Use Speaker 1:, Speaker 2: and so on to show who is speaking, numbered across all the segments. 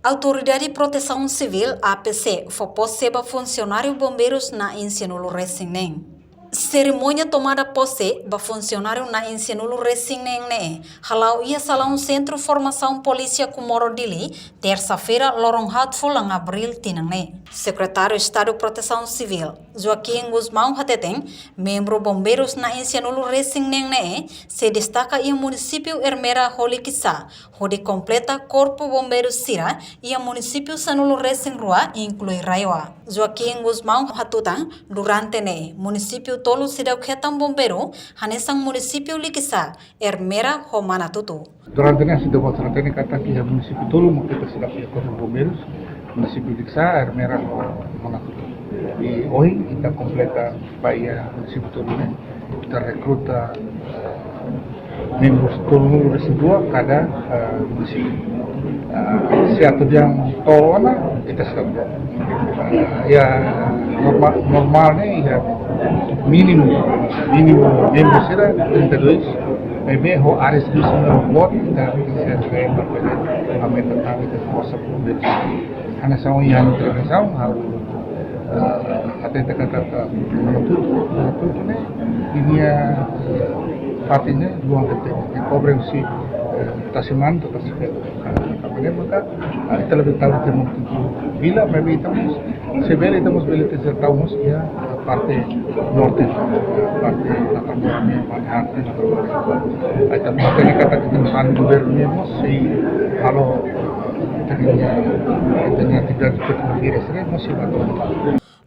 Speaker 1: Autoridade de Proteção Civil, APC, foi funcionário bombeiros na Insinulo Resinem. Cerimônia tomada posse ba funcionário na Insinulo Resinem ne. Halau ia salão Centro Formação Polícia Kumorodili, terça-feira, lorong hatful ang abril tinang ne. Secretário de Estado de Proteção Civil, Joaquim Guzmão Hateten, membro bombeiros na Insinulo Resinem ne, se destaca em município Ermera Holikissa, onde completa Corpo Bombeiros Sira e município Sanulo Resinem Rua inclui Raiwa. Joaquim Guzmão Hatutan, durante ne, município Tolu Sidau Ketam Bombeiro, hanesang município Likissa, Ermera Homanatutu.
Speaker 2: Durante nessa demonstração, ele kata que o município Tolu kita sedang Corpo Bombeiros, município Likissa, Ermera Homanatutu. E hoje kita completa Bahia município Tolu, kita recruta membros Tolu Resindua cada município. Siapa yang tolong kita sedang ya normalnya ya minimum membros era 32 bebê ho ares dos bot dan bisa juga berbeda kami tentang itu proses bombeiros hanya sama yang terkesam harus ada kata menutup ini ya artinya dua detik komprehensif tasiman atau tasifel maka kita lebih tahu tentang bila maybe estamos bila tercertamos ya parte norte parte Nakamurami Manhattan Nakamurami ay tamang kata kita sa gobyerno si halo tenía tidak terpikir masih bato.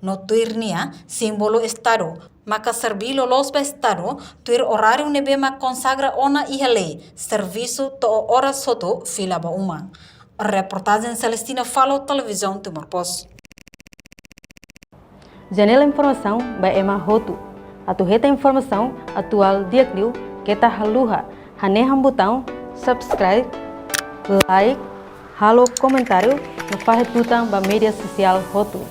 Speaker 1: No tuirnia, símbolo Estado, maka servilo los Estado, tuir horário nebema consagra ona ihale, serviço to hora soto fila ba uma. Reportagem Celestina Falo, Televisão Timor Post.
Speaker 3: Janela Informação by Emma Hotu. Atuheta informação atual diakliu kita haluha, haneham botão subscribe, like, halo comentário, no fahit butang ba media sosial Hotu.